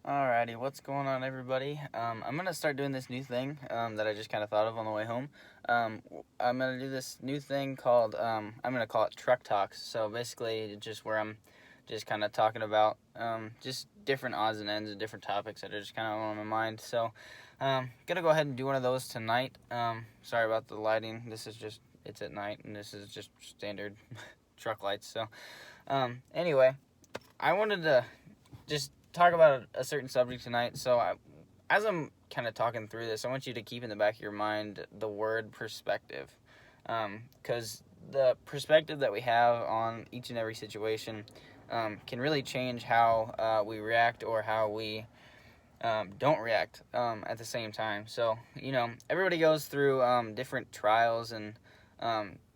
Alrighty, what's going on, everybody? I'm gonna start doing this new thing that I just kind of thought of on the way home. I'm gonna do this new thing called I'm gonna call it Truck Talks. So basically, just where I'm just kind of talking about just different odds and ends and different topics that are just kind of on my mind. So, gonna go ahead and do one of those tonight. Sorry about the lighting. It's at night, and this is just standard truck lights. So, anyway, I wanted to just talk about a certain subject tonight. As I'm kind of talking through this, I want you to keep in the back of your mind the word perspective, because the perspective that we have on each and every situation can really change how we react or how we don't react at the same time. So, everybody goes through different trials and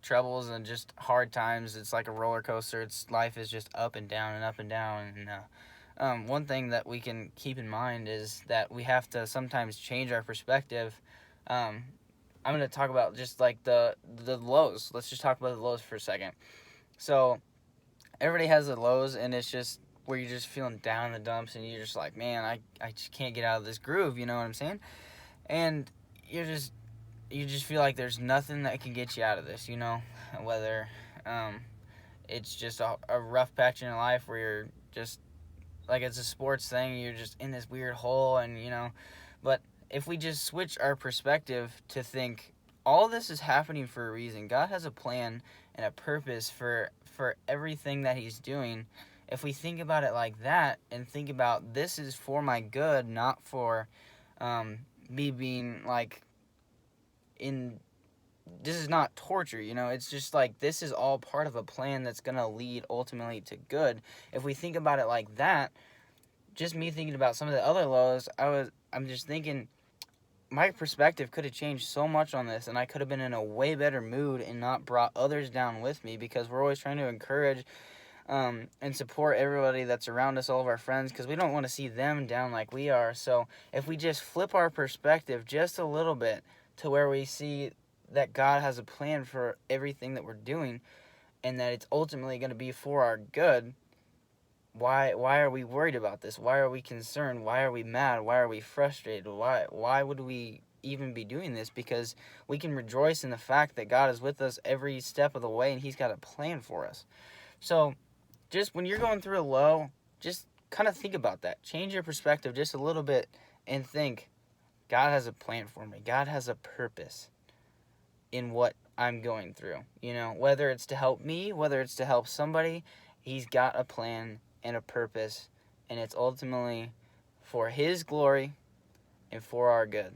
troubles and just hard times. It's like a roller coaster. Life is just up and down and up and down. And one thing that we can keep in mind is that we have to sometimes change our perspective. I'm going to talk about just like the lows. Let's just talk about the lows for a second. So everybody has the lows, and it's just where you're just feeling down in the dumps, and you're just like, man, I just can't get out of this groove. You know what I'm saying? And you just feel like there's nothing that can get you out of this. Whether it's just a rough patch in your life where you're just like it's a sports thing, you're just in this weird hole, but if we just switch our perspective to think all this is happening for a reason. God has a plan and a purpose for everything that he's doing. If we think about it like that and think about this is for my good, not for me being like in this is not torture, it's just like this is all part of a plan that's going to lead ultimately to good. If we think about it like that, just me thinking about some of the other lows, I'm just thinking my perspective could have changed so much on this, and I could have been in a way better mood and not brought others down with me, because we're always trying to encourage and support everybody that's around us, all of our friends, because we don't want to see them down like we are. So if we just flip our perspective just a little bit to where we see that God has a plan for everything that we're doing and that it's ultimately going to be for our good, why are we worried about this? Why are we concerned? Why are we mad? Why are we frustrated? Why would we even be doing this? Because we can rejoice in the fact that God is with us every step of the way, and he's got a plan for us. So just when you're going through a low, just kind of think about that. Change your perspective just a little bit and think, God has a plan for me. God has a purpose in what I'm going through. Whether it's to help me, whether it's to help somebody, he's got a plan and a purpose, and it's ultimately for his glory and for our good.